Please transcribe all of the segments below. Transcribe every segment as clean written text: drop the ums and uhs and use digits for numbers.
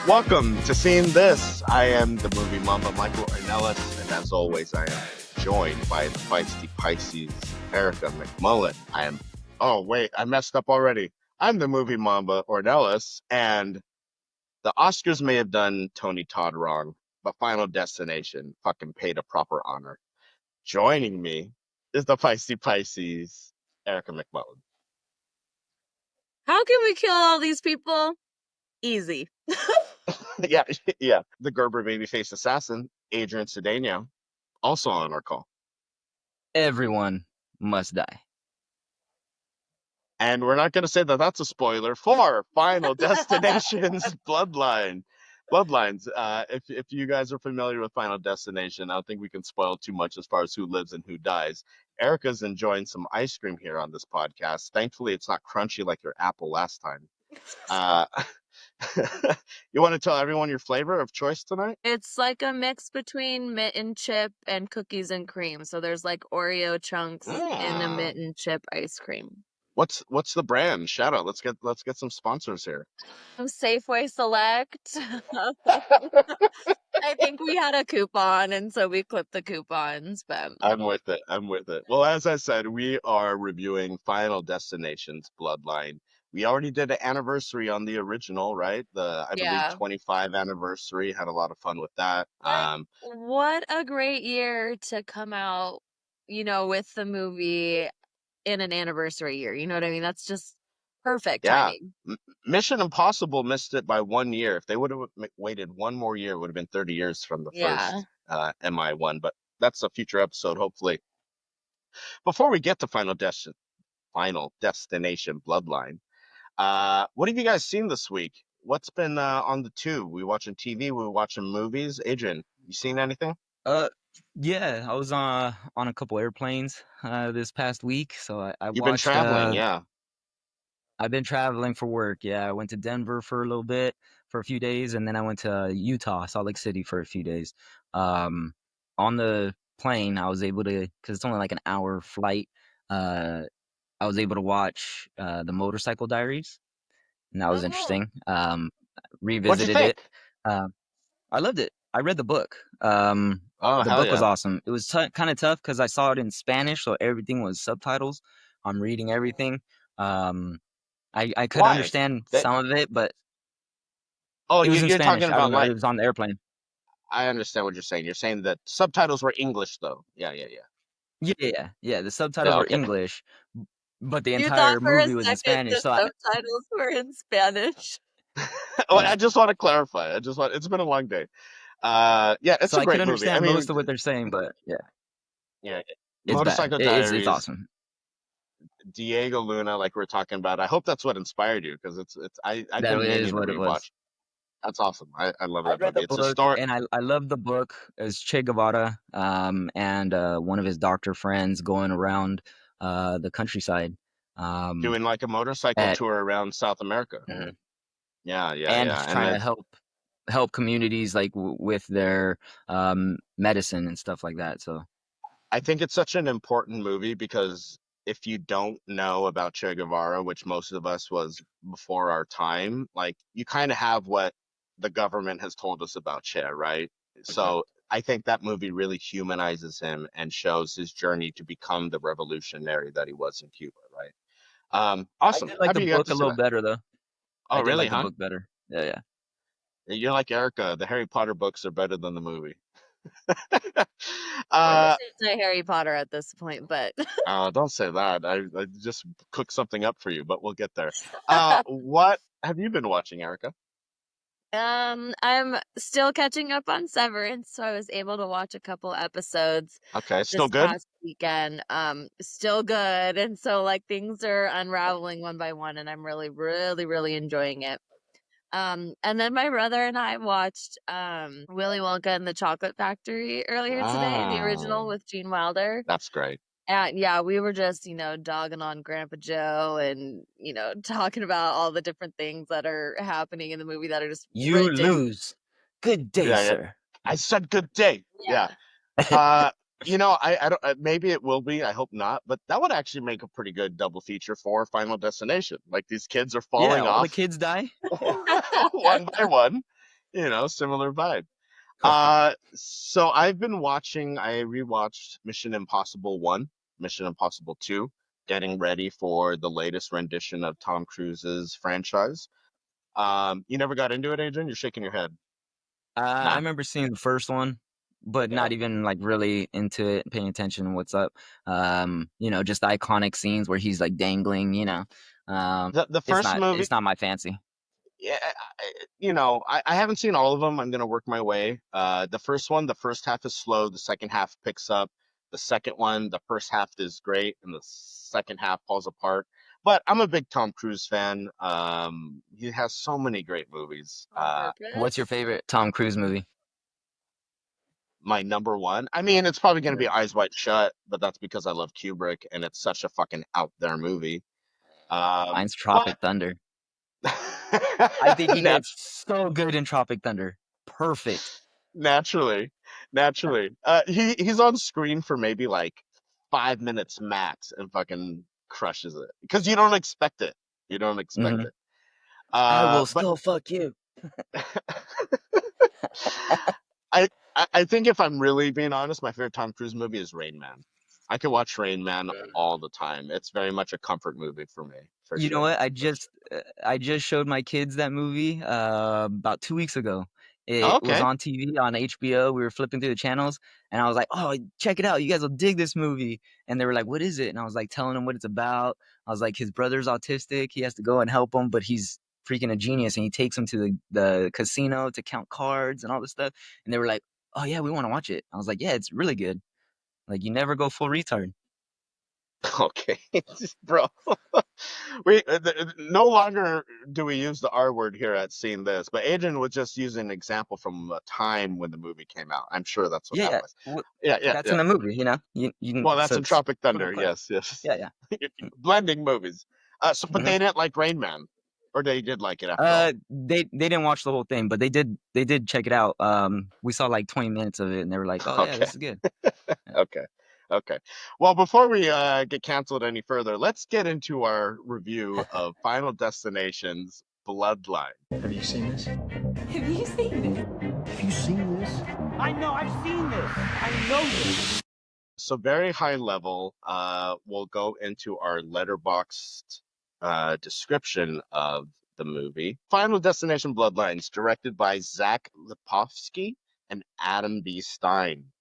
Welcome to Seeing This. I am the movie Mamba Michael Ornelas, and as always, I am joined by the feisty Pisces, Erica McMullen. Oh wait, I messed up already. I'm the movie Mamba Ornelas, and the Oscars may have done Tony Todd wrong, but Final Destination fucking paid a proper honor. Joining me is the feisty Pisces, Erica McMullen. How can we kill all these people? Easy. Yeah, yeah. The Gerber babyface assassin, Adrian Cedeno, also on our call. Everyone must die. And we're not going to say that that's a spoiler for Final Destination's Bloodline. Bloodlines. If you guys are familiar with Final Destination, I don't think we can spoil too much as far as who lives and who dies. Erica's enjoying some ice cream here on this podcast. Thankfully, it's not crunchy like your apple last time. Uh, you want to tell everyone your flavor of choice tonight? It's like a mix between mint and chip and cookies and cream. So there's like Oreo chunks in a mint and chip ice cream. What's the brand? Shout out. Let's get some sponsors here. Safeway Select. I think we had a coupon, and so we clipped the coupons. But I'm with it. I'm with it. Well, as I said, we are reviewing Final Destination's Bloodline. We already did an anniversary on the original, right? I believe yeah, 25 anniversary. Had a lot of fun with that. what a great year to come out, with the movie in an anniversary year. You know what I mean? That's just perfect Yeah. timing. Mission Impossible missed it by 1 year. If they would have waited one more year, it would have been 30 years from the Yeah. first MI1. But that's a future episode, hopefully. Before we get to Final Destination Bloodline. What have you guys seen this week? What's been on the tube? We watching TV? We watching movies? Adrian, you seen anything? Uh, yeah, I was on a couple airplanes this past week, so I You've been watched. traveling, yeah. I've been traveling for work. Yeah, I went to Denver for a little bit for a few days, and then I went to Utah, Salt Lake City for a few days. Um, on the plane, I was able to, because it's only like an hour flight. I was able to watch the Motorcycle Diaries, and that was Oh, interesting. What'd you Revisited it. think? Uh, I loved it. I read the book. Oh, The hell book was yeah. awesome. It was kind of tough because I saw it in Spanish, so everything was subtitles. I'm reading everything. Um, I could Why? understand That, some of it, but oh, it was in you're talking Spanish. I don't about know. It like, was on the airplane. I understand what you're saying. You're saying that subtitles were English though. Yeah, yeah, yeah. Yeah. The subtitles Yeah, were okay. English, but the you thought entire for a movie was in second Spanish. the So subtitles were in Spanish. Well, yeah, I just want to clarify. It's been a long day. Yeah, it's so a I could great movie. I understand mean, most of what they're saying, but yeah, yeah, it's bad. Motorcycle It's Diaries, awesome. Diego Luna, like we're talking about. I hope that's what inspired you because I've That been is meaning to what it was. rewatch. That's awesome. I love I that read movie. the It's a book, story. and I love the book. As Che Guevara, and one of his doctor friends going around the countryside, um, Doing like a motorcycle at tour around South America. Mhm. Yeah, yeah, and yeah. And trying to it's help communities like with their medicine and stuff like that. So I think it's such an important movie because if you don't know about Che Guevara, which most of us was before our time, like you kind of have what the government has told us about Che, right? okay. So I think that movie really humanizes him and shows his journey to become the revolutionary that he was in Cuba, right? I Awesome. did How like do the you get book to a see little that? better though. Oh, I did really, like the huh? book better. Yeah. You're like Erica. The Harry Potter books are better than the movie. We're uh, just into Harry Potter at this point, but don't say that. I just cooked something up for you, but we'll get there. What have you been watching, Erica? I'm still catching up on Severance, so I was able to watch a couple episodes Okay, still this good? past weekend. Still good, and so like things are unraveling one by one, and I'm really, really, really enjoying it. And then my brother and I watched Willy Wonka and the Chocolate Factory earlier today, the Ah, original with Gene Wilder. that's great. And yeah, we were just, dogging on Grandpa Joe and, talking about all the different things that are happening in the movie that are just You ridiculous. lose. Good day, Yeah, yeah. sir. I said good day. Yeah. Yeah. Uh, I don't. Maybe it will be. I hope not. But that would actually make a pretty good double feature for Final Destination. Like these kids are Yeah, falling all the off kids die. one by one, Similar vibe. Right. So I rewatched Mission Impossible 1, Mission Impossible 2, getting ready for the latest rendition of Tom Cruise's franchise. You never got into it, Adrian? You're shaking your head. I Nah. remember seeing the first one, but Yeah. not even like really into it, paying attention to what's up. Just the iconic scenes where he's like dangling. The It's first not movie, it's not my fancy. yeah, I haven't seen all of them. I'm gonna work my way. The first one, the first half is slow, the second half picks up. The second one, the first half is great, and the second half falls apart. But I'm a big Tom Cruise fan. He has so many great movies. On What's your purpose. favorite Tom Cruise movie? My number one, I mean, it's probably gonna Yeah. be Eyes Wide Shut, but that's because I love Kubrick, and it's such a fucking out there movie. Mine's But Tropic Thunder. I think he did nat so good in Tropic Thunder. Perfect. naturally, naturally. He's on screen for maybe like 5 minutes max and fucking crushes it because you don't expect it. You don't expect Hmm. it. I will But still fuck you. I think if I'm really being honest, my favorite Tom Cruise movie is Rain Man. I could watch Rain Man all the time. It's very much a comfort movie for me, for You know sure, what? I for just sure. I just showed my kids that movie about 2 weeks ago. It was Okay. on TV on HBO. We were flipping through the channels, and I was like, "Oh, check it out! You guys will dig this movie." And they were like, "What is it?" And I was like, telling them what it's about. I was like, "His brother's autistic. He has to go and help him, but he's freaking a genius, and he takes him to the casino to count cards and all this stuff." And they were like, "Oh yeah, we want to watch it." I was like, "Yeah, it's really good. Like you never go full retard." Okay, bro. No longer do we use the R word here at Seeing This, but Adrian was just using an example from a time when the movie came out. I'm sure that's what Yeah, that yeah. was. Well, Yeah, yeah, that's in yeah. the movie, you know. You Well, that's so in it's Tropic sort of Thunder. classic. Yes, yes. Yeah, yeah. Blending movies. But Mhm. they didn't like Rain Man, or they did like it after all. They didn't watch the whole thing, but they did check it out. We saw like 20 minutes of it, and they were like, "Oh yeah, Okay, this is good." Yeah. okay, okay. Well, before we get canceled any further, let's get into our review of Final Destination's Bloodline. Have you seen this? Have you seen it? Have you seen this? I know, I've seen this. I know this. So very high level, we'll go into our letterboxed description of the movie. Final Destination Bloodlines, directed by Zach Lipovsky and Adam B. Stein.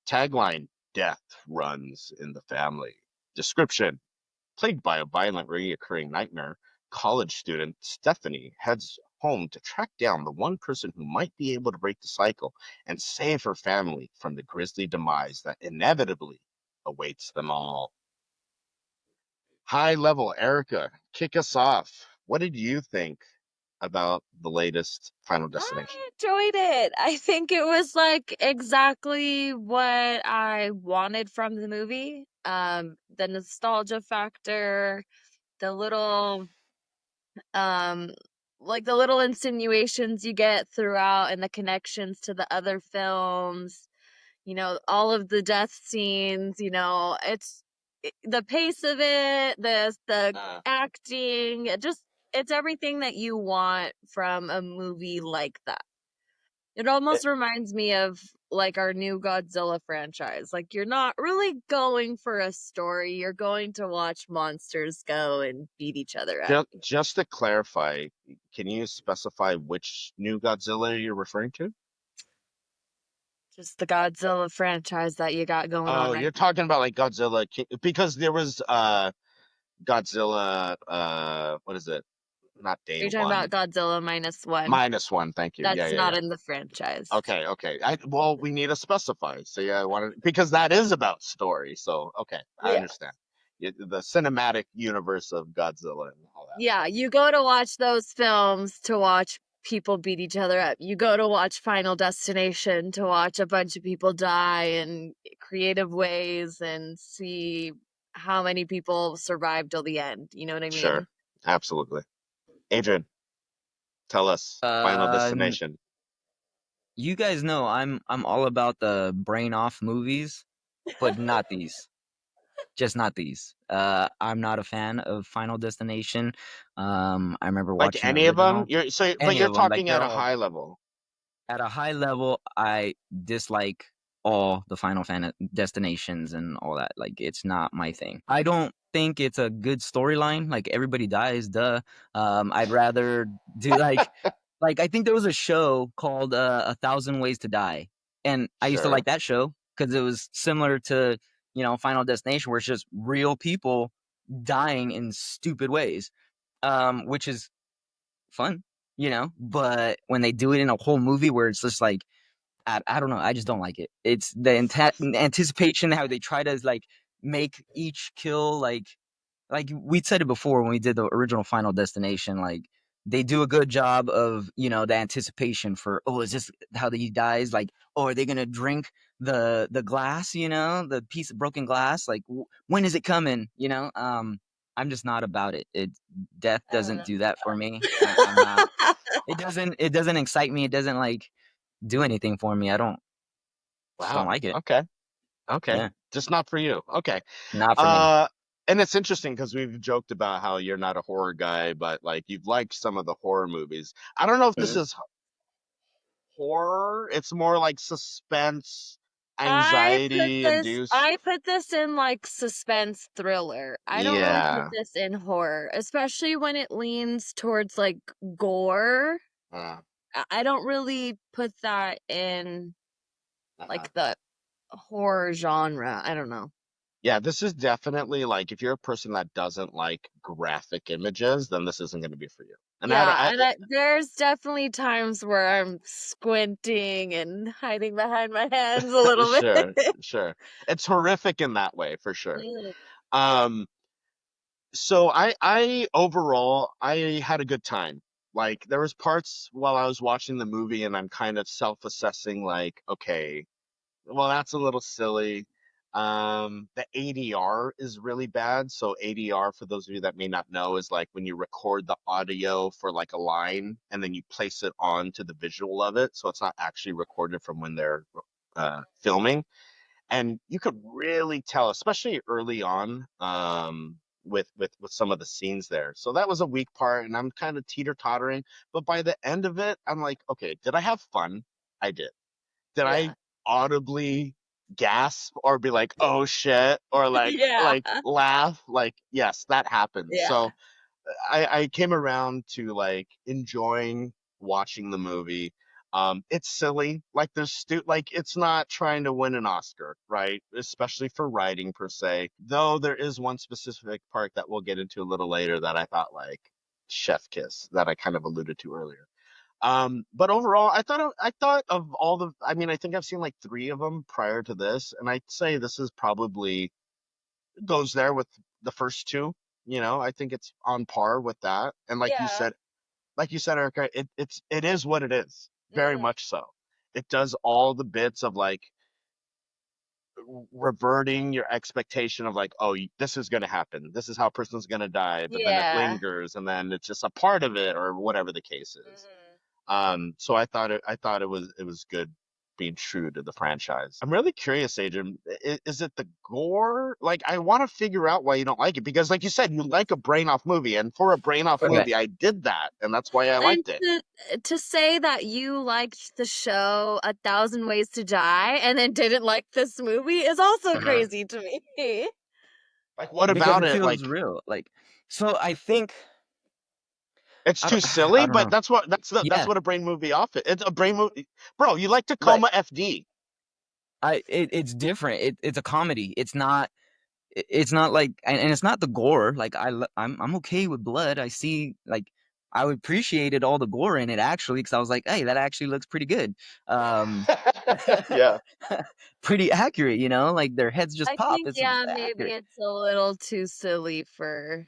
Tagline, Death runs in the family. Description, plagued by a violent reoccurring nightmare, college student Stephanie heads home to track down the one person who might be able to break the cycle and save her family from the grisly demise that inevitably awaits them all. High level, Erica, kick us off. What did you think about the latest Final Destination? I enjoyed it. I think it was like exactly what I wanted from the movie. The nostalgia factor, the little um like the little insinuations you get throughout and the connections to the other films, all of the death scenes, the pace of it, the Uh, acting, it's everything that you want from a movie like that. It it, almost reminds me of like our new Godzilla franchise. Like you're not really going for a story, you're going to watch monsters go and beat each other up. just to clarify, can you specify which new Godzilla you're referring to? Just the Godzilla franchise that you got going on Oh, right you're now. talking about like Godzilla because there was Godzilla what is it? Not Are day you talking about one. Godzilla minus one? Minus one, thank you. Yeah, That's yeah, not yeah. in the franchise. Okay, okay. Well, we need to specify. So yeah, I wanted because that is about story. So okay, I Yeah. understand. The cinematic universe of Godzilla and all that Yeah, stuff. you go to watch those films to watch people beat each other up. You go to watch Final Destination to watch a bunch of people die in creative ways and see how many people survive till the end. You know what I Sure, mean? absolutely. Adrian, tell us Final Uh, n- Destination. you guys know I'm all about the brain off movies, but not these. Just not these. I'm not a fan of Final Destination. I remember Like watching the any of them? original. You're so, but Any you're of them, like talking they're at a all high level. at a high level, I dislike all the Final Fantasy destinations and all that. Like, it's not my thing. I don't think it's a good storyline. Like, everybody dies, duh. I'd rather do like I think there was a show called A Thousand Ways to Die, and I used to Sure. like that show because it was similar to Final Destination, where it's just real people dying in stupid ways, which is fun, but when they do it in a whole movie where it's just like, I don't know, I just don't like it. It's the anticipation, how they try to like make each kill like we said it before when we did the original Final Destination. Like, they do a good job of the anticipation for, oh, is this how he dies? Like, oh, are they gonna drink the glass? The piece of broken glass. Like, when is it coming? I'm just not about it. Death I don't doesn't know. do that for me. I'm not. It doesn't excite me. It doesn't like do anything for me. I don't just don't Wow. like it. Okay. Okay. Yeah, Just not for you. Okay. not for me. Uh, and it's interesting because we've joked about how you're not a horror guy, but like you've liked some of the horror movies. I don't know if this Mhm. is horror. It's more like suspense, I put anxiety this induced. I put this in like suspense thriller. I don't really put Yeah. this in horror, especially when it leans towards like gore. Uh, I don't really put that in uh like the horror genre. I don't know. Yeah, this is definitely like if you're a person that doesn't like graphic images, then this isn't going to be for you. And Yeah, and there's definitely times where I'm squinting and hiding behind my hands a little sure, bit. sure. It's horrific in that way for sure. Mm. Um, so I overall I had a good time. Like there was parts while I was watching the movie and I'm kind of self-assessing like, okay, well, that's a little silly. The ADR is really bad. So ADR, for those of you that may not know, is like when you record the audio for like a line and then you place it on to the visual of it. So it's not actually recorded from when they're filming. And you could really tell, especially early on, with some of the scenes there. So that was a weak part, and I'm kind of teeter-tottering. But by the end of it, I'm like, okay, did I have fun? I did. Did I Yeah. audibly gasp or be like, "Oh shit," or Yeah. like laugh? Like, yes, that happened. Yeah. So I came around to like enjoying watching the movie. It's silly, like like it's not trying to win an Oscar, right? Especially for writing per se. Though there is one specific part that we'll get into a little later that I thought like chef kiss that I kind of alluded to earlier. But overall, I thought of all the. I mean, I think I've seen like three of them prior to this, and I'd say this is probably goes there with the first two. I think it's on par with that. And Yeah. like you said, Erica, it is what it is. Very Mhm. much so. It does all the bits of like reverting your expectation of like, oh, this is going to happen. This is how a person's going to die, but then it Yeah. lingers, and then it's just a part of it, or whatever the case is. Mhm. So I thought it was good being true to the franchise. I'm really curious, Adrian. Is it the gore? Like, I want to figure out why you don't like it because, like you said, you like a brain off movie, and for a brain off Okay. movie, I did that, and that's why I And liked it. to say that you liked the show A Thousand Ways to Die and then didn't like this movie is also Uh-huh. crazy to me. Like, what Because about it it? feels Like, real. Like, so I think it's I too don't I silly, don't but know. that's Yeah, what a brain movie off it. It's a brain movie, bro. You like right. Tacoma FD? It's different. It's a comedy. It's not like, and it's not the gore. Like, I'm okay with blood. I see, like, I appreciated all the gore in it actually, because I was like, hey, that actually looks pretty good. Um, Yeah. pretty accurate, like their heads just I pop. think, It's yeah, maybe accurate. it's a little too silly for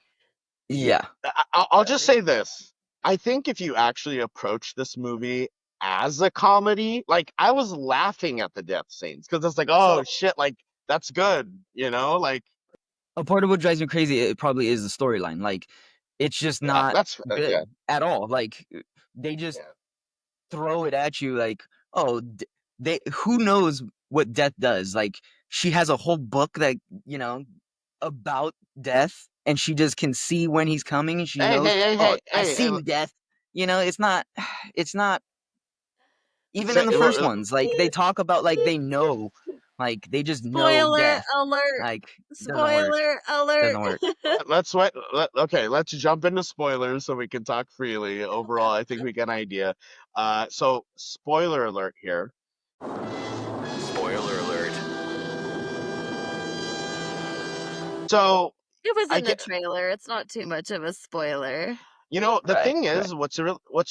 Yeah. I'll just say this. I think if you actually approach this movie as a comedy, like I was laughing at the death scenes because it's like, oh So shit, like that's good, like a part of what drives me crazy, it probably is the storyline. Like, it's just yeah, not that's yeah, good at all. Like, they just yeah. throw it at you like, oh, they who knows what death does. Like, she has a whole book that about death, and she just can see when he's coming, and she Hey, knows, hey, hey, oh, hey, I hey, hey, seen death. It's not Even Say, in the first ones, like they talk about like they know, like they just know Spoiler death. alert! Like it doesn't work. Spoiler alert! Doesn't work. let's wait. Okay, let's jump into spoilers so we can talk freely. Overall, I think we get an idea. So spoiler alert here. Spoiler alert. So It was I in the get, trailer. It's not too much of a spoiler. the Right. thing Right. is, what's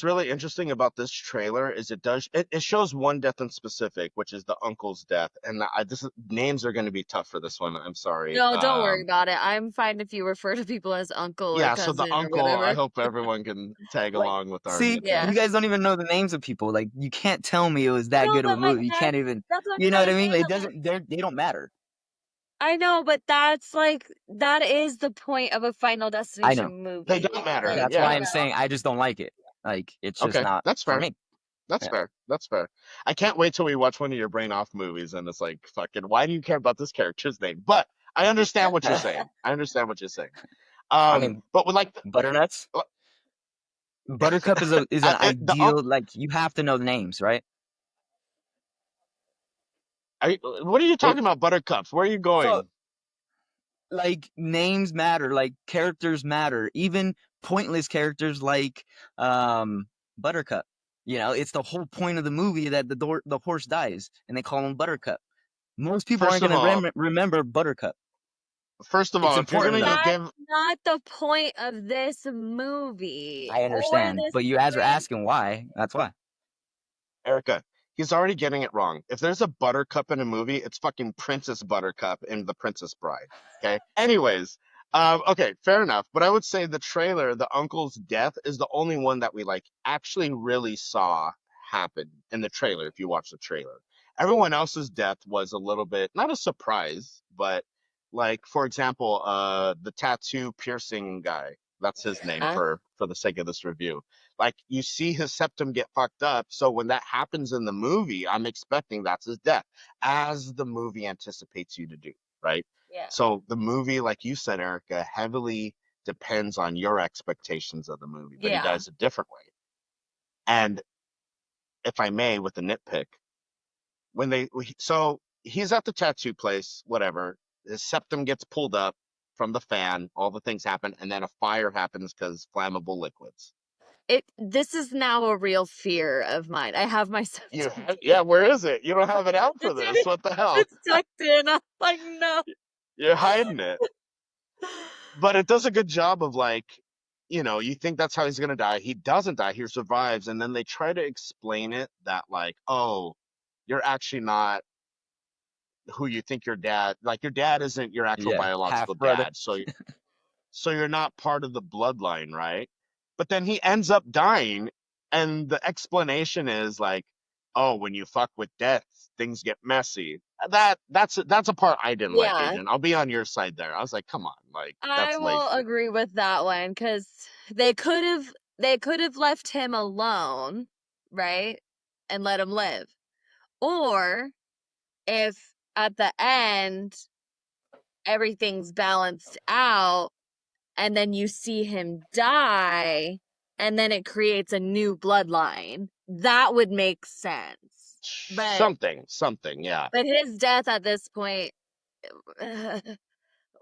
really interesting about this trailer is it shows one death in specific, which is the uncle's death, and names are going to be tough for this one. I'm sorry. No, don't worry about it. I'm fine if you refer to people as uncle or Yeah, so the cousin or uncle, I whatever. hope everyone can tag Like, along with our see, Yeah. you nicknames. guys don't even know the names of people. Like, you can't tell me it was that No, good of a but like movie. You can't even, that's what I'm you know what I trying to mean? say. It doesn't. They don't matter. I know, but that is the point of a Final I know. Destination They movie. don't matter. Like, That's why Yeah. I'm saying I just don't like it. Like, it's just Okay, not that's for fair. me. That's Yeah. fair. That's fair. I can't wait till we watch one of your brain off movies and it's like, fucking, why do you care about this character's name? But I understand what you're saying. I understand what you're saying. I mean, But with like Butternuts, uh, Buttercup is an the uncle. ideal. Like, you have to know the names, right? What are you It, talking about, Buttercups? Where are you so going? like names matter, like characters matter, even pointless characters like Buttercup. You know, it's the whole point of the movie that the horse dies and they call him Buttercup. Most people First aren't of going all, to remember Buttercup. It's if you're important gonna though. that's give not the point of this movie I or understand, this but you guys are franchise. asking why. That's why. Erica, he's already getting it wrong. If there's a Buttercup in a movie, it's fucking Princess Buttercup in The Princess Bride. Okay. Anyways, okay, fair enough. But I would say the trailer, the uncle's death, is the only one that we like actually really saw happen in the trailer. If you watch the trailer, everyone else's death was a little bit not a surprise, but like for example, the tattoo piercing guy. That's his name Uh, for the sake of this review. Like you see his septum get fucked up. So when that happens in the movie, I'm expecting that's his death, as the movie anticipates you to do, right? yeah. So the movie, like you said, Erica, heavily depends on your expectations of the movie, but he Yeah. does it a different way. And if I may, with the nitpick, so he's at the tattoo place, whatever. His septum gets pulled up from the fan, all the things happen, and then a fire happens because flammable liquids. This is now a real fear of mine. I have my Yeah, where is it? You don't have it out for this. What the hell? it's tucked in. I'm like, no. You're hiding it. But it does a good job of like, you think that's how he's gonna die. He doesn't die, he survives, and then they try to explain it that like, oh, you're actually not who you think your dad isn't your actual Yeah, half biological brother. dad. So you're not part of the bloodline, right? But then he ends up dying, and the explanation is like, oh, when you fuck with death, things get messy. That's a part I didn't like, Yeah. Adrian. I'll be on your side there. I was like, come on, like I that's will lazy. agree with that one because they could have left him alone, right? And let him live. Or if at the end everything's balanced out and then you see him die and then it creates a new bloodline, that would make sense. But Something, yeah. his death at this point, I,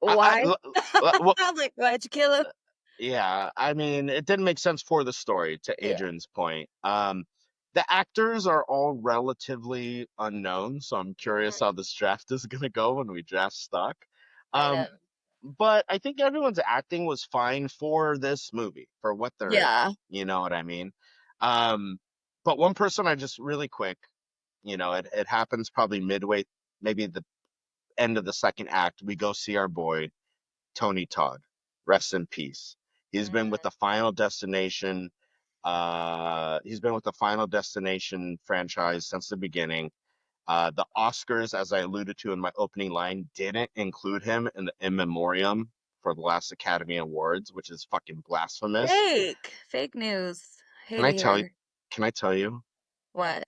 I, why? l- well, I'm like, why'd you kill him? yeah. I mean, it didn't make sense for the story. To Yeah, Adrian's point, the actors are all relatively unknown, so I'm curious how this draft is gonna go when we draft stock. I know. Um, but I think everyone's acting was fine for this movie, for what they're in. Yeah. You know what I mean? Um, but one person I just really quick, it happens probably midway, maybe the end of the second act. We go see our boy Tony Todd. Rest in peace. He's been with Mhm. the Final Destination. He's been with the Final Destination franchise since the beginning. The Oscars, as I alluded to in my opening line, didn't include him in the in memoriam for the last Academy Awards, which is fucking blasphemous. Fake news. Can Hate I it tell you? here. Can I tell you What?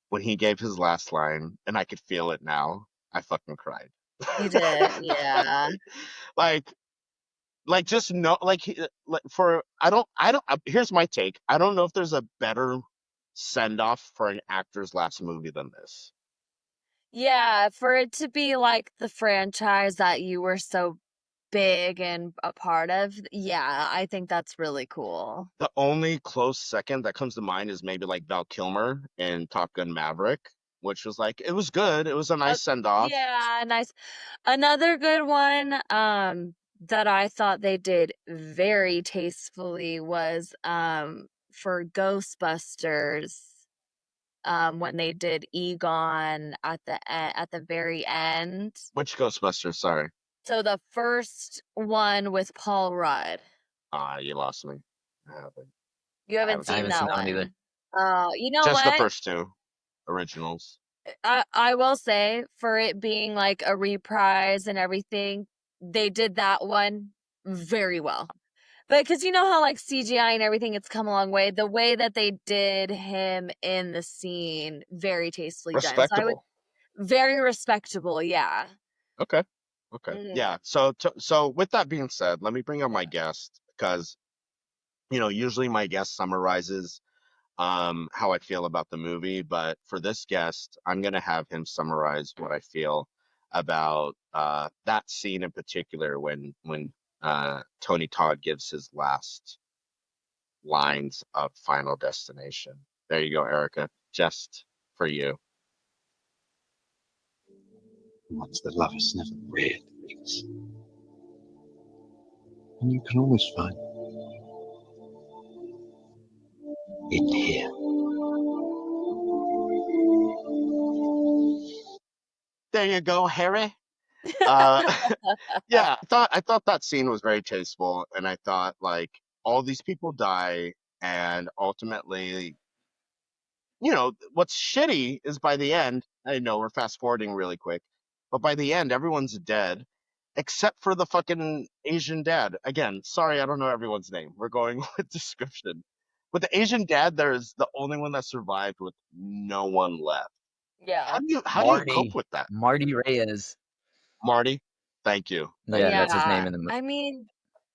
when he gave his last line, and I could feel it now. I fucking cried. You did, yeah. like, just no, like, for I don't. Here's my take. I don't know if there's a better send off for an actor's last movie than this. Yeah, for it to be like the franchise that you were so big and a part of, yeah, I think that's really cool. The only close second that comes to mind is maybe like Val Kilmer in Top Gun Maverick, which was like, it was good. It was a nice send off. Yeah, nice. Another good one that I thought they did very tastefully was for Ghostbusters when they did Egon at the very end. Which Ghostbusters? Sorry. So the first one with Paul Rudd. You lost me. I haven't. You haven't haven't I seen haven't that seen that one one. either. Oh, you know Just the what? first two originals. I will say for it being like a reprise and everything, they did that one very well. But because you know how like CGI and everything, it's come a long way. The way that they did him in the scene, very tastefully done. So I would Respectable. very respectable, yeah. Okay. Okay. Mhm. Yeah. So with that being said, let me bring up my Yeah. guest because usually my guest summarizes how I feel about the movie, but for this guest, I'm gonna have him summarize what I feel about that scene in particular when Tony Todd gives his last lines of Final Destination. There you go, Erica. Just for you. Ones that love us never really leaves. And you can always find it here. There you go, Harry. Uh, yeah, I thought that scene was very tasteful, and I thought like all these people die, and ultimately, what's shitty is by the end. I know we're fast forwarding really quick, but by the end, everyone's dead except for the fucking Asian dad. Again, sorry, I don't know everyone's name. We're going with description. But the Asian dad there is the only one that survived with no one left. Yeah. How do you cope with that, Marty Reyes. Marty? Thank you. Thank Yeah, you. that's his Yeah. name in the movie. I mean,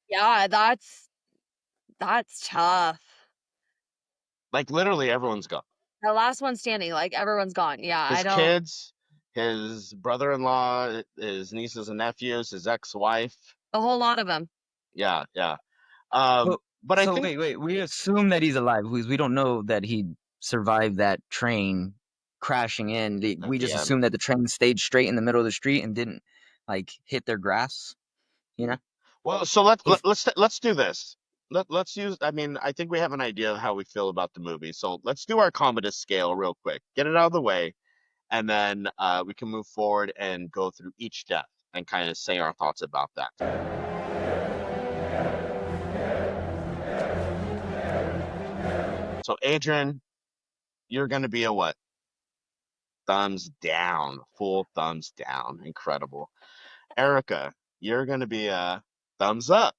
yeah, that's tough. Like literally everyone's gone. The last one standing, like everyone's gone. Yeah, I His don't kids, his brother-in-law, his nieces and nephews, his ex-wife. a whole lot of them. Yeah, yeah. But But I so think wait. We assume that he's alive because we don't know that he survived that train crashing in. at We the just end. assume that the train stayed straight in the middle of the street and didn't like hit their grass. You know, Well, so let's if let's do this. Let's use. I mean, I think we have an idea of how we feel about the movie. So let's do our Commodus scale real quick. Get it out of the way, and then we can move forward and go through each death and kind of say our thoughts about that. So Adrian, you're gonna be a what? Thumbs down, full thumbs down. Incredible. Erica, you're gonna be a thumbs up.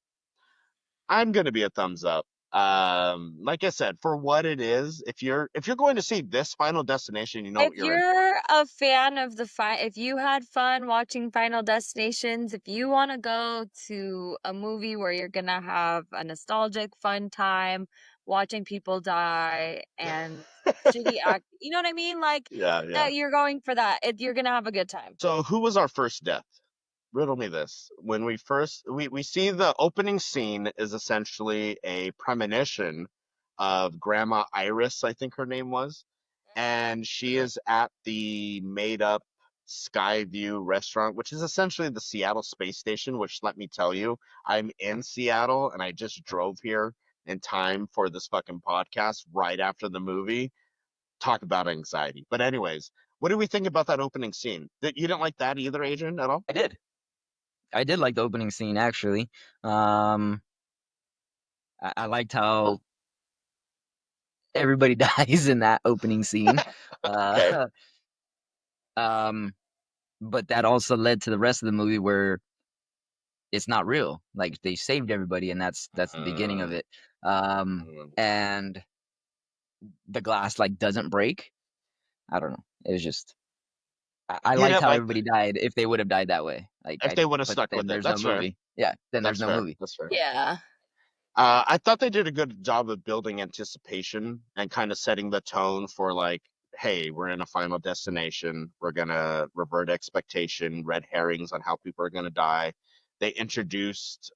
I'm gonna be a thumbs up. Like I said, for what it is, if you're going to see this Final Destination, you know If what you're in for. you're a fan of if you had fun watching Final Destinations, if you want to go to a movie where you're gonna have a nostalgic, fun time watching people die and shitty act, you know what I mean? Like Yeah, yeah. that, you're going for that. You're gonna have a good time. So who was our first death? Riddle me this. When we see the opening scene is essentially a premonition of Grandma Iris, I think her name was, and she is at the made up Skyview restaurant, which is essentially the Seattle space station, which let me tell you, I'm in Seattle and I just drove here in time for this fucking podcast right after the movie. Talk about anxiety. But anyways, what do we think about that opening scene? You didn't like that either, Adrian, at all? I did like the opening scene actually. I liked how everybody dies in that opening scene. Okay. Uh, um, but that also led to the rest of the movie where it's not real. Like they saved everybody, and that's the beginning of Uh, it. mm. And the glass like doesn't break. I don't know. It was just I You liked didn't how like everybody died if they would have died that way. if they would have but stuck with then it. there's no That's fair. movie. Yeah, then there's That's no fair. movie. That's fair. Yeah. I thought they did a good job of building anticipation and kind of setting the tone for like, hey, we're in a final destination. We're gonna revert expectation, red herrings on how people are gonna die. They introduced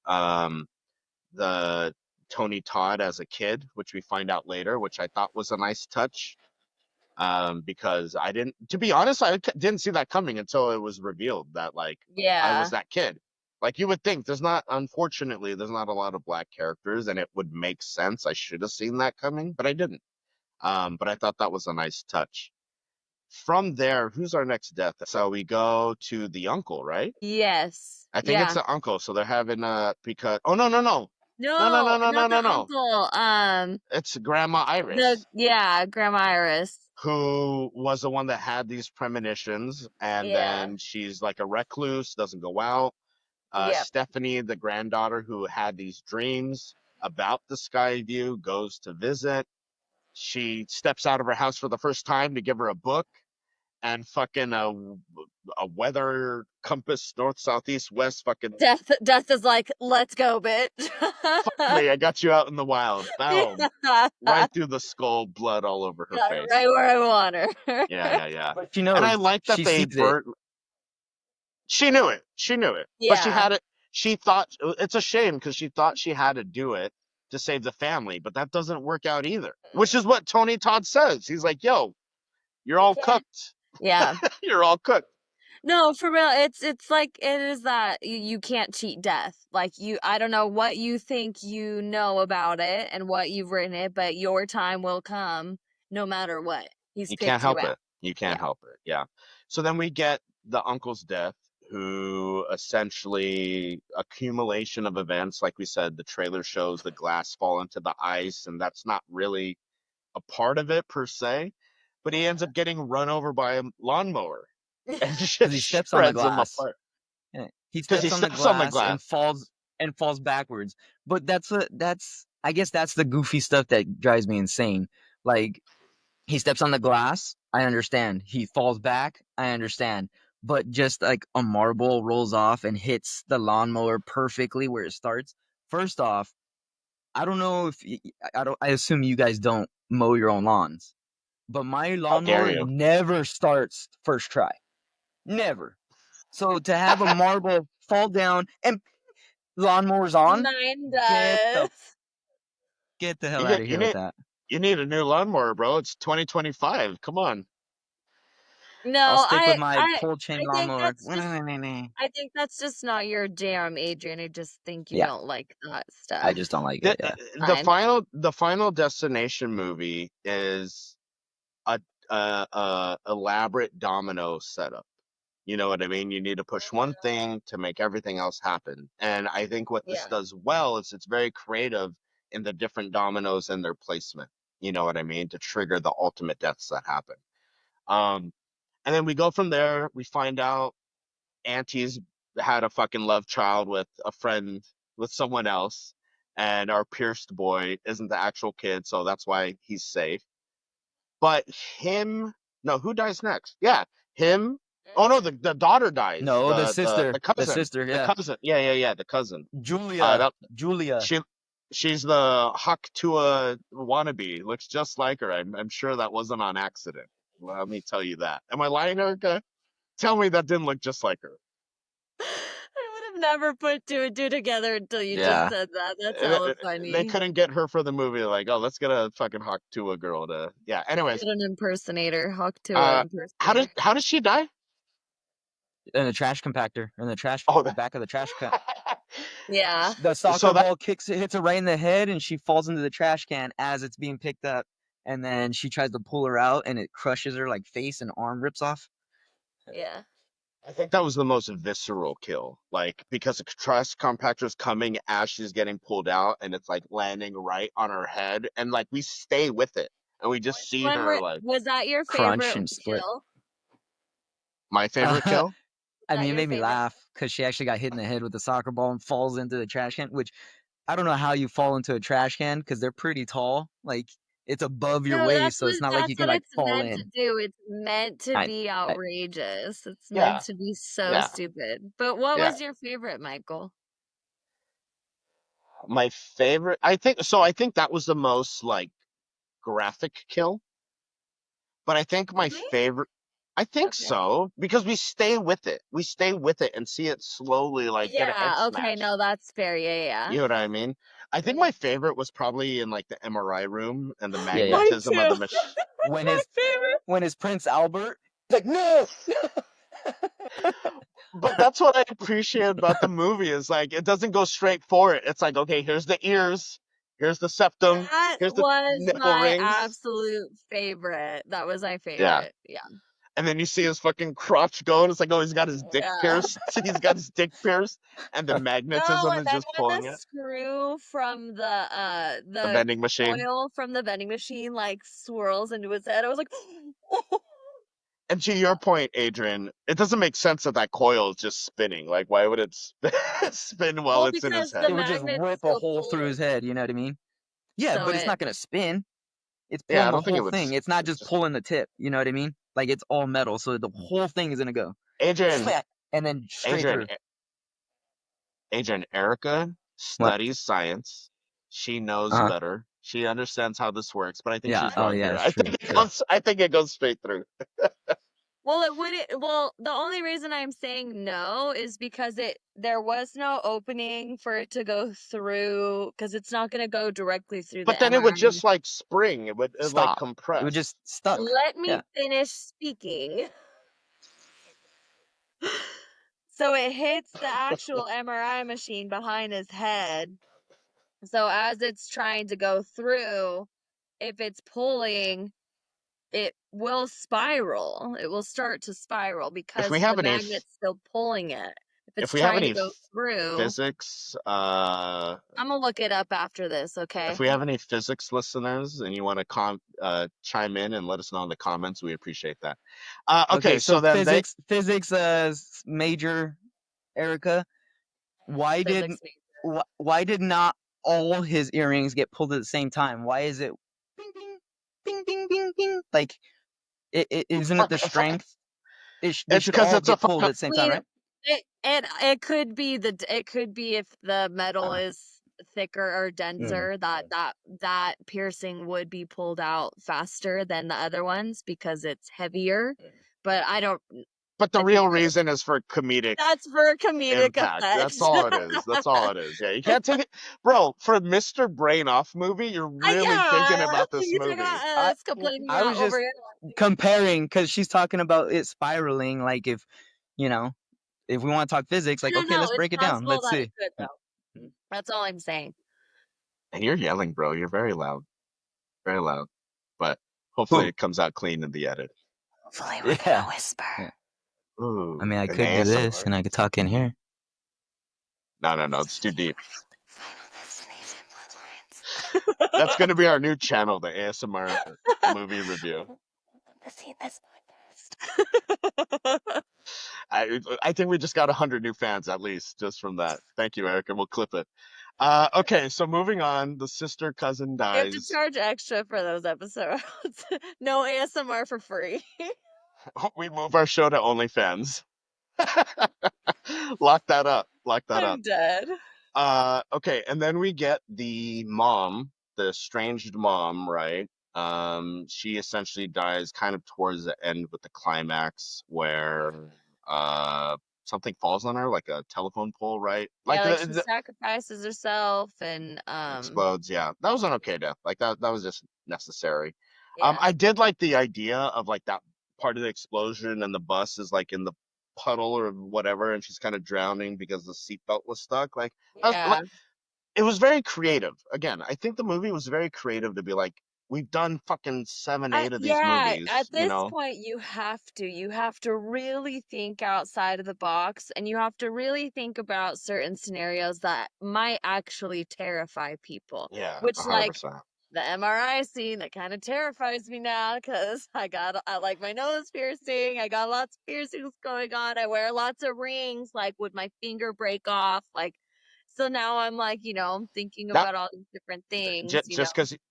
the Tony Todd as a kid, which we find out later, which I thought was a nice touch. Because I didn't, to be honest, didn't see that coming until it was revealed that like I was Yeah. that kid. Like you would think unfortunately, there's not a lot of black characters, and it would make sense. I should have seen that coming, but I didn't. But I thought that was a nice touch. From there, who's our next death? So we go to the uncle, right? Yes. I think it's Yeah. the uncle. So they're having because oh no no no no no No, no no not no the no no. uncle. It's Grandma Iris, Grandma Iris. who was the one that had these premonitions, and Yeah. then she's like a recluse, doesn't go out. Yep. Stephanie, the granddaughter who had these dreams about the sky view, goes to visit. She steps out of her house for the first time to give her a book, and fucking a weather compass, north, south, east, west, fucking Death is like, let's go, bitch. finally I got you out in the wild. Boom. Yeah. Right through the skull, blood all over her Got it face. right where I want her. Yeah, yeah, yeah. But she And I knows. like that She they sees it. burnt. She knew it. She knew it. But she Yeah. had it. She thought it's a shame because she thought she had to do it to save the family, but that doesn't work out either. Which is what Tony Todd says. He's like, "Yo, you're You all can't. cooked. Yeah. You're all cooked." No, for real. It's like it is that you can't cheat death. Like I don't know what you think you know about it and what you've written it, but your time will come no matter what. He's You can't picked you help out. it. You Yeah. can't help it. Yeah. So then we get the uncle's death, who essentially accumulation of events. Like we said, the trailer shows the glass fall into the ice, and that's not really a part of it per se, but he ends up getting run over by a lawnmower and Because just he steps on the shreds him glass. apart Yeah. He because he steps on the steps on the glass glass. and falls backwards. But that's I guess that's the goofy stuff that drives me insane. Like he steps on the glass, I understand. He falls back, I understand. But just like a marble rolls off and hits the lawnmower perfectly where it starts. First off, I don't know if I don't. I assume you guys don't mow your own lawns, but my How dare lawnmower you? never starts first try. Never. So to have a marble fall down and lawnmower's on, Mine get the does. get the hell you out get of here with that. you need a new lawnmower, bro. It's 2025. Come on. I'll No, stick with my pull chain I think lawnmower. that's just I think that's just not your jam, Adrian. I just think you Yeah, don't like that I stuff. just don't like The it. Yeah. Fine. the final destination movie is a, elaborate domino setup. You know what I mean? You need to push one thing to make everything else happen. And I think what this Yeah. does well is it's very creative in the different dominoes and their placement. You know what I mean? To trigger the ultimate deaths that happen. Um, and then we go from there. We find out Auntie's had a fucking love child with a friend with someone else, and our pierced boy isn't the actual kid, so that's why he's safe. But him, no, who dies next? Yeah, him. Oh no, the daughter dies. No, The the cousin, sister. the Yeah, cousin. Yeah, yeah, yeah, the cousin. Julia. That Julia. she she's the Huck Tua wannabe. Looks just like her. I'm sure that wasn't on accident. Let me tell you that. Am I lying, Erica? Tell me that didn't look just like her. I would have never put two and two together until you just Yeah. said that. That's Uh, hella They funny. couldn't get her for the movie. Like, oh, let's get a fucking Huck Tua girl to. Yeah. Anyways, Get an impersonator, Hawk Tuah impersonator. how does she die? In the trash compactor. In the trash Oh, back of the trash can. Yeah. The so soccer that ball hits her right in the head, and she falls into the trash can as it's being picked up. And then she tries to pull her out, and it crushes her like face and arm rips off. Yeah. I think that was the most visceral kill. Like because the trash compactor's coming as she's getting pulled out, and it's like landing right on her head, and like we stay with it, and we just Which see one her like was that your Crunch favorite and split. kill? my favorite I kill. Was mean, that it your made me favorite? laugh because she actually got hit in the head with the soccer ball and falls into the trash can, which I don't know how you fall into a trash can because they're pretty tall. Like, it's above your No, waist, so it's not like you that's can, what like, it's fall meant to in. do. It's meant to I, be I outrageous. It's meant Yeah, to be so yeah, stupid. But what yeah. was your favorite, Michael? My favorite, I think so. I think that was the most like graphic kill, but I think my Really? favorite, I think Okay. so because we stay with it. We stay with it and see it slowly like get a head Yeah, okay, smashed. no, that's fair. Yeah, yeah. You know what I mean? I think my favorite was probably in like the MRI room and the Yeah, yeah. Mine magnetism of too. the machine. When My his favorite. when his Prince Albert, he's like, no. But that's what I appreciate about the movie is like it doesn't go straight for it. It's like, okay, here's the ears, here's the septum, That here's the was nipple my rings. absolute favorite. That was my Yeah. favorite. Yeah. And then you see his fucking crotch going. It's like, oh, he's got his dick Yeah. pierced. He's got his dick pierced, and the No, magnetism and is then just when pulling the it. screw from The the vending machine. coil from the vending machine like swirls into his head, I was like, And to your point, Adrian, it doesn't make sense that that coil is just spinning. Like, why would it spin while well, it's in his because the It head? would just magnet's rip a still hole through his pulling, head. You know what I mean? Yeah, so but it's it. not gonna spin. It's Yeah, I pulling the don't think it whole would. thing. It's not It's just just pulling the tip. You know what I mean? Like it's all metal, so the whole thing is gonna go Adrian, flat and then straight Adrian, through. Adrian. Erica What? studies science. She knows Uh huh. better. She understands how this works, but I think Yeah. she's Oh wrong yeah, here. it's I true. think it True. goes. I think it goes straight through. Well, it wouldn't. Well, the only reason I'm saying no is because there was no opening for it to go through because it's not going to go directly through But the then it would MRI. just like spring. It would like Stop. It would compress. just stuck. Let me Yeah. finish speaking. So it hits the actual MRI machine behind his head. So as it's trying to go through, if it's pulling, it will spiral. It will start to spiral If we because the have any, magnet's still pulling it. If if it's we have trying to any go through, physics, I'm gonna look it up after this, if okay? we have any physics listeners and you want to chime in and let us know in the comments, we appreciate that. Okay, Okay. so So then they, physics major Erica. Why did Physics major. why did not all his earrings get pulled at the same time? Why is it bing bing bing bing bing bing? Like isn't it the strength? They it's should because all it's a get pulled fucking, at the same I time, mean, right? it could be it could be if the metal Uh, is thicker or mm. denser that piercing would be pulled out faster than the other ones because it's heavier. But but the I think real reason is for comedic that's for comedic impact. effect. That's all it is. That's all it is. Yeah, you can't take it, bro. For a Mr. Brain Off movie, you're really thinking Yeah, about this you talk movie. about I us complaining I about was just overanalyzing. comparing because she's talking about it spiraling. Like you know, if we want to talk physics, I like don't okay, know. let's It's break it down. possible Let's that it see. could Yeah. though. That's all I'm saying. And you're yelling, bro. You're very loud, very loud. But hopefully Who? it comes out clean in the edit. Hopefully, we're Yeah. gonna whisper. Yeah. I Ooh, mean, I an could do this, ASMR. and I could talk in here. No, no, no. It's too deep. Final destination That's Bloodlines. gonna be our new channel, the ASMR movie review. To see this podcast. I think we just got 100 new fans at least just from that. Thank you, Erica. We'll clip it. Okay, so moving on, the sister cousin You have to dies. charge extra for those episodes. No ASMR for free. We move our show to OnlyFans. Lock that up. Lock that up. I'm dead. Okay, and then we get the mom, the estranged mom, right? She essentially dies kind of towards the end with the climax where uh something falls on her, like a telephone pole, right? Like Yeah, like she the sacrifices herself and explodes. Yeah, that was an okay death. Like that was just necessary. yeah. I did like the idea of like that part of the explosion and the bus is like in the puddle or whatever, and she's kind of drowning because the seatbelt was stuck. Yeah. It was very creative. Again, I think the movie was very creative to be like, we've done fucking seven, eight of these Yeah, movies, at this point you have to really think outside of the box and you have to really think about certain scenarios that might actually terrify people. Yeah, Which like 100%. the MRI scene that kind of terrifies me now because I like my nose piercing. I got lots of piercings going on. I wear lots of rings. Like, would my finger break off? Like, so now I'm like, I'm thinking That about all these different things.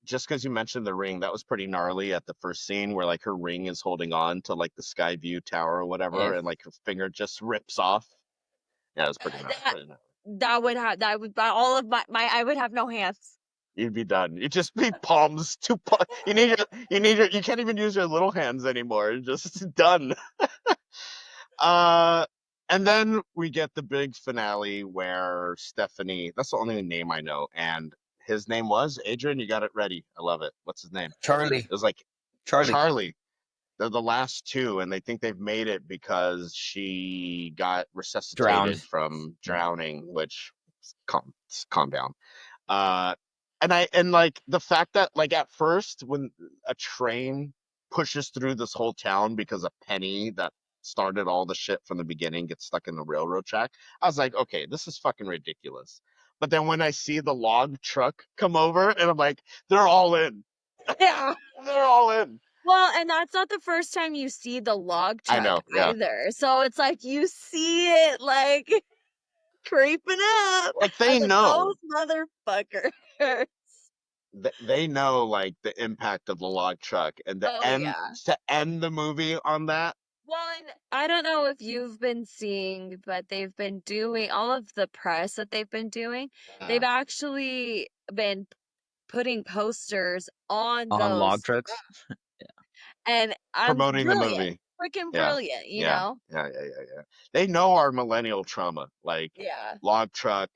just because you mentioned the ring, that was pretty gnarly at the first scene where like her ring is holding on to like the Skyview Tower or Yeah. whatever, and like her finger just rips off. Yeah, it was pretty That gnarly. that would all of my I would have no hands. You'd be done. You'd just be palms, you can't even use your little hands anymore. You're just done. Uh, and then we get the big finale where Stephanie, that's the only name I know, and his name was Adrian. You got it ready. I love it. What's his name? Charlie. It was like Charlie. Charlie. They're the last two, and they think they've made it because she got resuscitated Drowned. from drowning, which calm down. Uh, and like the fact that like at first when a train pushes through this whole town because a penny that started all the shit from the beginning gets stuck in the railroad track, I was like, okay, this is fucking ridiculous. But then when I see the log truck come over, and I'm like, they're all in. Yeah. They're all in. Well, and that's not the first time you see the log I truck know, yeah. either. So it's like you see it like creeping up. Like I they was like, know. those motherfuckers. They know like the impact of the log truck, and Oh yeah. to end the movie on that. Well, and I don't know if you've been seeing, but they've been doing all of the press that they've been doing. They've actually been putting posters on On log those trucks. and I'm Promoting the brilliant, movie. freaking Yeah. brilliant, you Yeah. know? Yeah. They know our millennial trauma, like Yeah. log truck.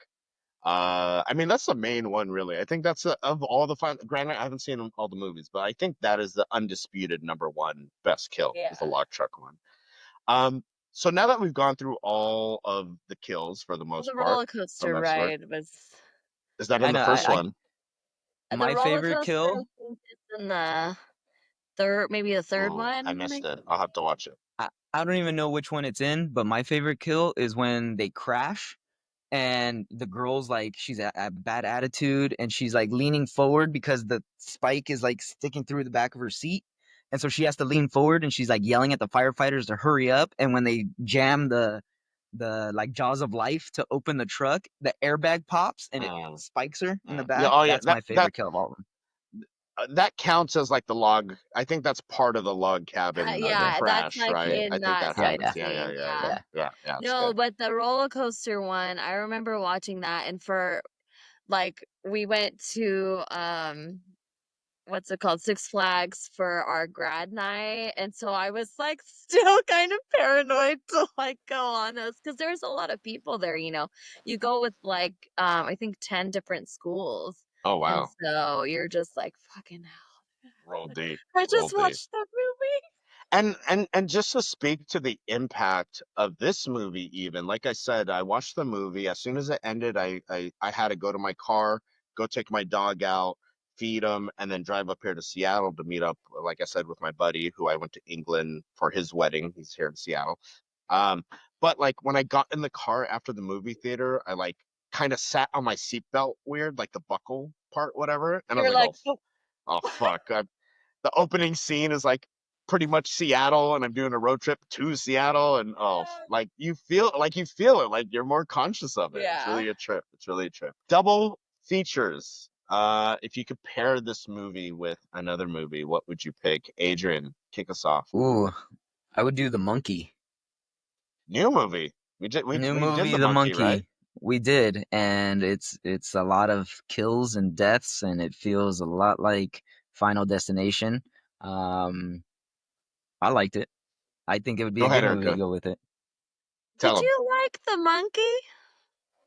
I mean that's the main one, really. I think that's of all the fun. Granted, I haven't seen all the movies, but I think that is the undisputed number one best kill is the Yeah. log truck one. So now that we've gone through all of the kills for the Well, most the part roller from coaster that start, ride was is that I in the know. first one? the My roller favorite coaster I kill. think is in the maybe the third Ooh, I one. missed it. I'll have to watch it. I don't even know which one it's in, but my favorite kill is when they crash and the girl's like she's a bad attitude and she's like leaning forward because the spike is like sticking through the back of her seat, and so she has to lean forward and she's like yelling at the firefighters to hurry up, and when they jam the like jaws of life to open the truck, the airbag pops and it spikes her in the Yeah. back. Oh yeah. That's my favorite kill of all of them. That counts as like the log. I think that's part of the log cabin Yeah, that's crash, like right? I in think that that Yeah, same happens. yeah, scene. Yeah. Yeah. It's No, good. but the roller coaster one, I remember watching that, and for like we went to what's it called, Six Flags for our grad night, and so I was like still kind of paranoid to like go on those because there's a lot of people there. You go with like I think 10 different schools, Oh and wow. so you're just like fucking hell. Roll deep. I Roll just deep. watched that movie. And just to speak to the impact of this movie, even like I said, I watched the movie. As soon as it ended, I had to go to my car, go take my dog out, feed him, and then drive up here to Seattle to meet up, like I said, with my buddy who I went to England for his wedding. He's here in Seattle. Um, but like when I got in the car after the movie theater, I like kind of sat on my seatbelt weird, like the buckle part, whatever, and I was You're like, like, oh, oh fuck, the opening scene is like pretty much Seattle, and I'm doing a road trip to Seattle, and like you feel it, like you're more conscious of it. It's yeah. really a trip. It's really a trip. Double features. If you could pair this movie with another movie, what would you pick? Adrian, kick us off. Ooh, I would do the monkey. New movie. We did New we did movie, the The monkey, right? Monkey. We did, and it's a lot of kills and deaths, and it feels a lot like Final Destination. Um, I liked it. I think it would be Go a ahead, good movie to Erica. go with it. Did Tell him. you like the monkey?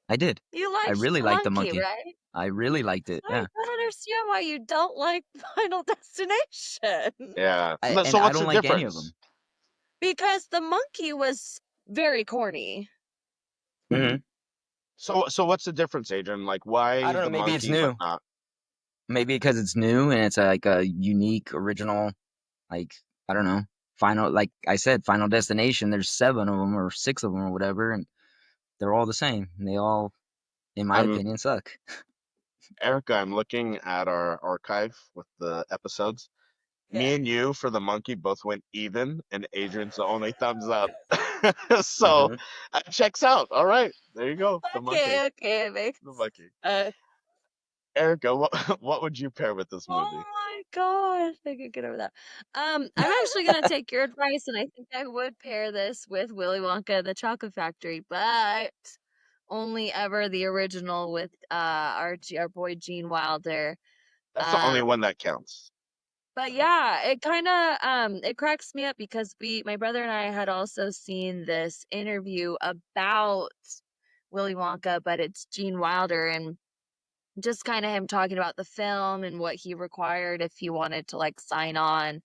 I did. You I liked really the liked the monkey, monkey. right? I really liked it. I Yeah. don't understand why you don't like Final Destination. Yeah. And So I what's don't the like any of difference? them. Because the monkey was very corny. Hmm. So what's the difference, Adrian? Like I why don't know. the Maybe it's monkey but new. not? Maybe because it's new and it's like a unique, original, like I don't know. Final, like I said, Final Destination. There's 7 of them or 6 of them or whatever, and they're all the same. And they all, in my I'm opinion, suck. Erica, I'm looking at our archive with the episodes. Me Yeah. and you for the monkey both went even, and Adrian's the only thumbs up. So Hmm. checks out. All right, there you go. The monkey. Okay, it makes The monkey. uh Erica, what what would you pair with this oh movie? my gosh, I could get over that. I'm actually gonna take your advice, and I think I would pair this with Willy Wonka and the Chocolate Factory, but only ever the original with our boy Gene Wilder. That's the only Um, one that counts. but yeah, it kind of it cracks me up because my brother and I had also seen this interview about Willy Wonka, but it's Gene Wilder, and just kind of him talking about the film and what he required if he wanted to like sign on.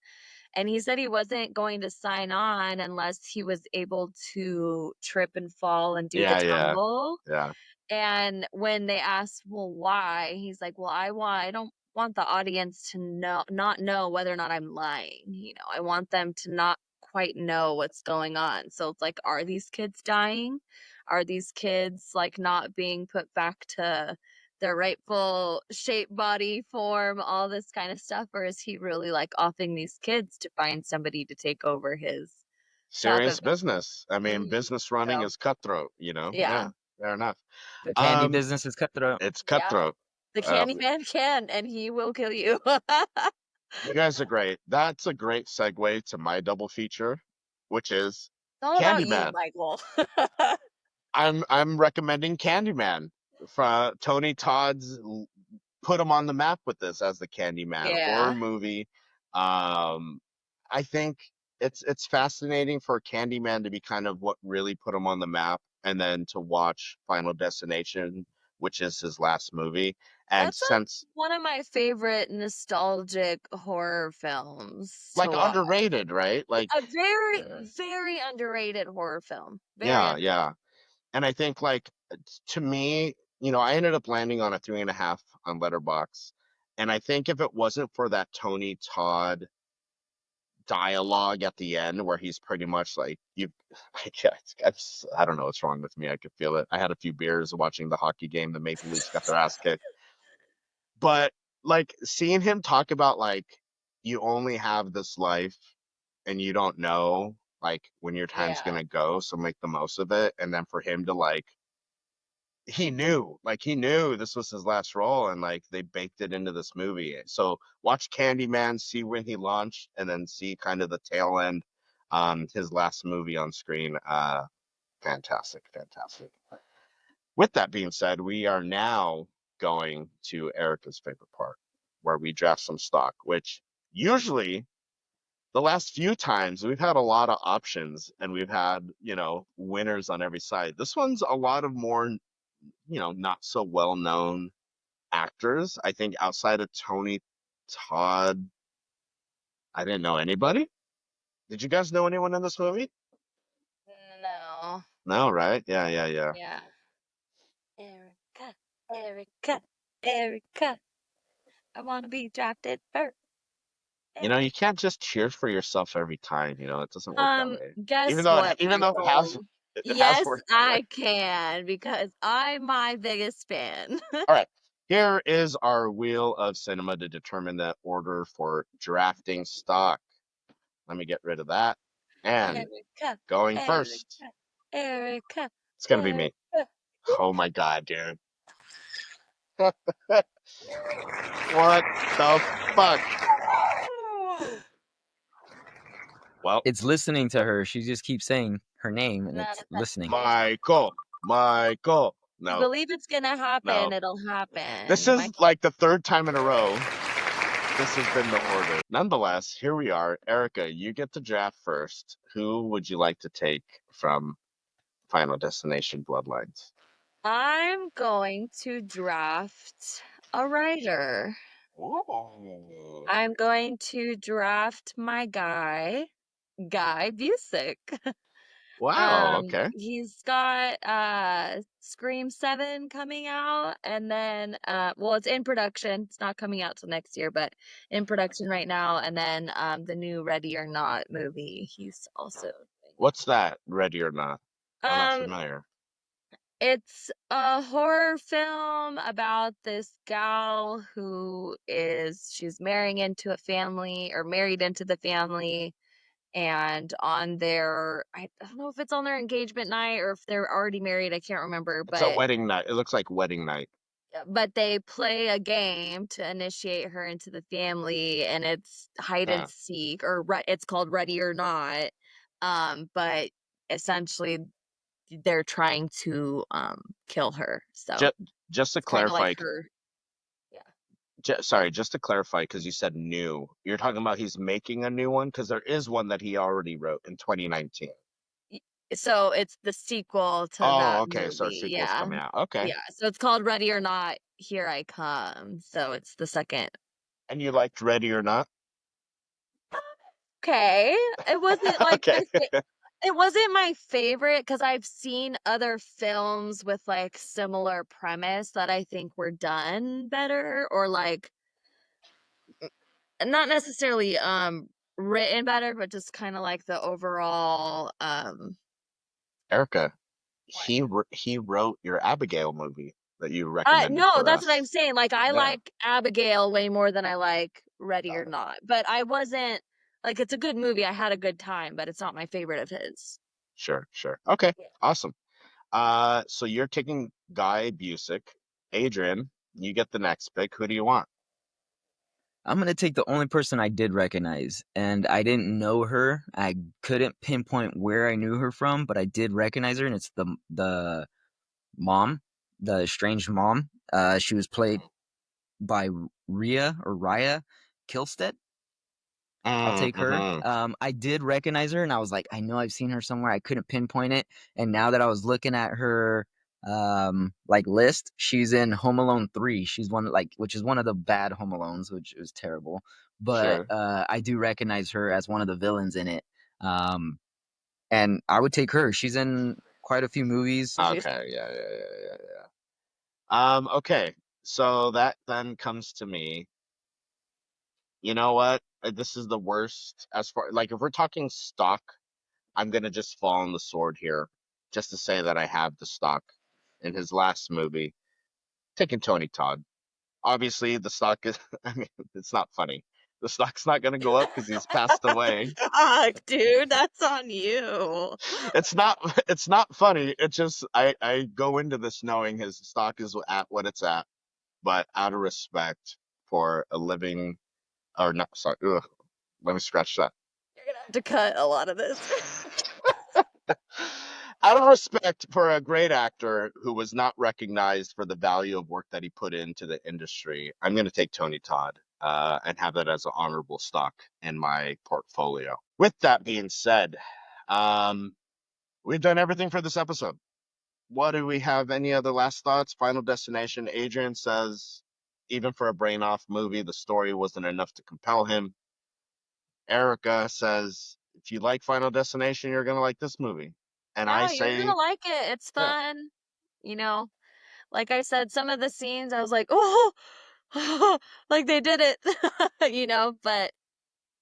And he said he wasn't going to sign on unless he was able to trip and fall and do the Yeah, yeah, tumble. yeah. And when they asked, well, why? He's like, well, I don't want the audience to not know whether or not I'm lying. I want them to not quite know what's going on. So it's like, are these kids dying? Are these kids like not being put back to their rightful shape, body, form, all this kind of stuff? Or is he really like offing these kids to find somebody to take over his job Serious business. I mean, eventually? business running So is cutthroat, you know? yeah. Yeah, fair enough. The candy Um, business is cutthroat. it's Yeah. cutthroat. The Candyman can, and he will kill you. You guys are great. That's a great segue to my double feature, which is It's all about you, Candyman. Michael. I'm recommending Candyman. Tony Todd's put him on the map with this as the Candyman horror Yeah. movie. Um, I think it's fascinating for Candyman to be kind of what really put him on the map, and then to watch Final Destination, which is his last movie. And That's like since one of my favorite nostalgic horror films to like watch. underrated, right? Like A very, very underrated horror film. Very yeah, underrated. yeah. And I think like to me, I ended up landing on a 3.5 on Letterbox. And I think if it wasn't for that Tony Todd dialogue at the end where he's pretty much like you yeah, I don't know what's wrong with me. I could feel it. I had a few beers watching the hockey game. The Maple Leafs got their ass kicked. But like seeing him talk about like you only have this life and you don't know like when your time's Yeah. gonna go, so make the most of it. And then for him to like he knew this was his last role and like they baked it into this movie. So watch Candyman, see when he launched, and then see kind of the tail end, his last movie on screen. Fantastic, fantastic. With that being said, we are now going to Erica's favorite part, where we draft some stock, which usually the last few times we've had a lot of options and we've had, winners on every side. This one's a lot of more, not so well known actors. I think outside of Tony Todd, I didn't know anybody. Did you guys know anyone in this movie? No. No, right? Yeah, yeah, yeah. Yeah. Erica, Erica, Erica. I want to be drafted first. You can't just cheer for yourself every time. It doesn't work that way. Even Guess though what, it has Michael? it has Yes, worked that way. I can because I'm my biggest fan. All right. Here is our wheel of cinema to determine the order for drafting stock. Let me get rid of that. And Erica, going first, Erica, Erica, it's gonna be me. Erica. Oh my God, dude. What the fuck? Well, It's listening to her. She just keeps saying her name and it's listening. Michael. You No, believe it's gonna happen, no. it'll This happen. is Michael. like the third time in a row. This has been the order. Nonetheless, here we are. Erica, you get to draft first. Who would you like to take from Final Destination Bloodlines? I'm going to draft a writer. Ooh. I'm going to draft my Guy Busick. Wow, okay. He's got Scream 7 coming out, and then well, it's in production. It's not coming out till next year, but in production right now, and then the new Ready or Not movie he's also doing. What's that? Ready or Not? I'm not Um familiar. it's a horror film about this gal she's marrying into a family or married into the family, and on their I don't know if it's on their engagement night or if they're already married, I can't remember, It's a but wedding night. It looks like wedding night. they play a game to initiate her into the family, and it's hide and Yeah. seek, or it's called Ready or Not. But essentially they're trying to kill her. So Just to it's kind of like clarify, her. Yeah. sorry, just to clarify, because you said new. You're talking about he's making a new one? Because there is one that he already wrote in 2019. So it's the sequel to Oh, that okay. So a movie. sequel's Yeah. coming out. Okay. Yeah. So it's called Ready or Not, Here I Come. So it's the second. And you liked Ready or Not? Okay. It wasn't like Okay. it wasn't my favorite because I've seen other films with like similar premise that I think were done better, or like not necessarily written better, but just kind of like the overall Erica, what? he wrote your Abigail movie that you recommended No, for that's what I'm us. saying. Like I Yeah. like Abigail way more than I like Ready or Got it. Not. But I wasn't like it's a good movie. I had a good time, but it's not my favorite of his. Sure, sure. Okay, Yeah. awesome. So you're taking Guy Busick. Adrian, you get the next pick. Who do you want? I'm gonna take the only person I did recognize, and I didn't know her. I couldn't pinpoint where I knew her from, but I did recognize her, and it's the mom, the estranged mom. She was played by Raya Kilstead. I'll take her. Mm-hmm. I did recognize her, and I was like, I know I've seen her somewhere. I couldn't pinpoint it, and now that I was looking at her like list, she's in Home Alone 3. She's one like which is one of the bad Home Alones, which was terrible. But Sure. I do recognize her as one of the villains in it. Um, and I would take her. She's in quite a few movies. Okay. Yeah, yeah, yeah, yeah, yeah. Okay. So that then comes to me. You know what? This is the worst as far like if we're talking stock, I'm gonna just fall on the sword here, just to say that I have the stock in his last movie, taking Tony Todd. Obviously, the stock is, I mean, it's not funny. The stock's not gonna go up because he's passed away. Fuck, dude, that's on you. It's not funny. It's just I go into this knowing his stock is at what it's at, but out of respect for a living or not, sorry, ugh, let me scratch that. You're gonna have to cut a lot of this. Out of respect for a great actor who was not recognized for the value of work that he put into the industry, I'm going to take Tony Todd and have that as an honorable stock in my portfolio. With that being said, um, we've done everything for this episode. What do we have? Any other last thoughts? Final Destination. Adrian says, even for a brain off movie, the story wasn't enough to compel him. Erica says, if you like Final Destination, you're going to like this movie. And I No, you're say, gonna like it. It's yeah, fun. You know, like I said, some of the scenes I was like, oh, like they did it, but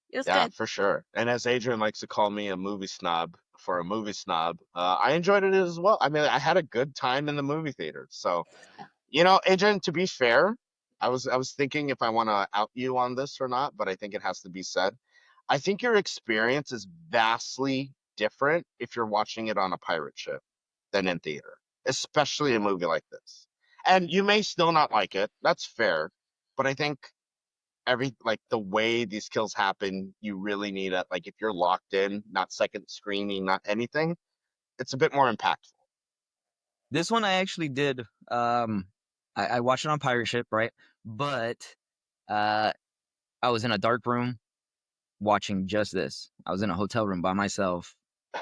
it was yeah, good. for sure. And as Adrian likes to call me a movie snob for a movie snob, I enjoyed it as well. I mean, I had a good time in the movie theater. So, Adrian, to be fair, I was thinking if I want to out you on this or not, but I think it has to be said. I think your experience is vastly different if you're watching it on a pirate ship than in theater, especially a movie like this. And you may still not like it. That's fair. But I think like the way these kills happen, you really need it. Like if you're locked in, not second screening, not anything, it's a bit more impactful. This one I actually did. I watched it on pirate ship, right? But uh, I was in a dark room watching just this. I was in a hotel room by myself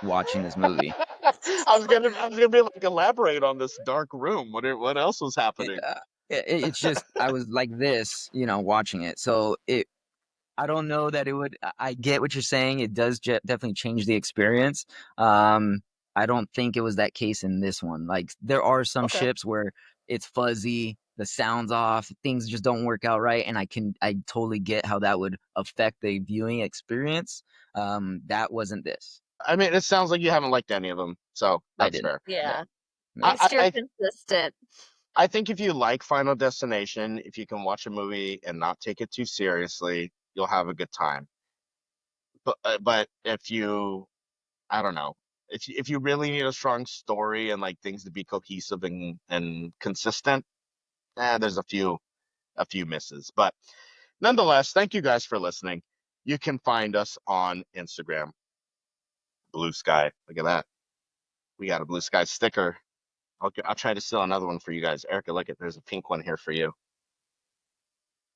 watching this movie. I was gonna be like elaborate on this dark room. What else was happening? Yeah, it's just I was like this, watching it. So I don't know that it would. I get what you're saying. It does definitely change the experience. Um, I don't think it was that case in this one. Like there are some Okay. ships where it's fuzzy, the sound's off, things just don't work out right, and I totally get how that would affect the viewing experience. That wasn't this. I mean, it sounds like you haven't liked any of them, so I that's didn't. fair. Yeah. Yeah, at No. I, least you're I, consistent. I think if you like Final Destination, if you can watch a movie and not take it too seriously, you'll have a good time. But if you, I don't know, if you really need a strong story and like things to be cohesive and consistent, there's a few misses. But nonetheless, thank you guys for listening. You can find us on Instagram, Blue Sky. Look at that. We got a Blue Sky sticker. I'll try to steal another one for you guys. Erica, look there's a pink one here for you.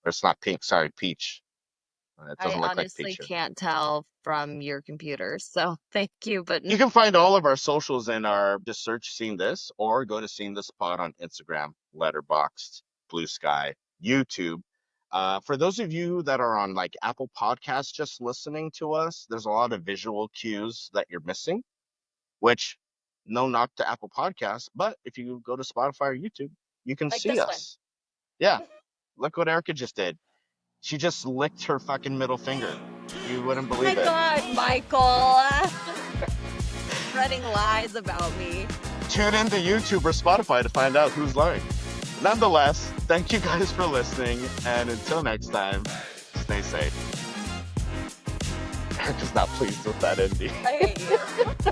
Or it's not pink, sorry, peach. It I doesn't look like honestly peach here. can't tell from your computer, so thank you, but You can find all of our socials in our just search Seeing This or go to Seeing This Pod on Instagram, Letterboxd, Blue Sky, YouTube. For those of you that are on like Apple Podcasts just listening to us, there's a lot of visual cues that you're missing, which no knock to Apple Podcasts, but if you go to Spotify or YouTube, you can like see this one. us. Yeah, look what Erica just did. She just licked her fucking middle finger. You wouldn't Oh my believe it. God, Michael, spreading lies about me. Tune into YouTube or Spotify to find out who's lying. Nonetheless, thank you guys for listening, and until next time, stay safe. Erica's not pleased with that ending. I hate you.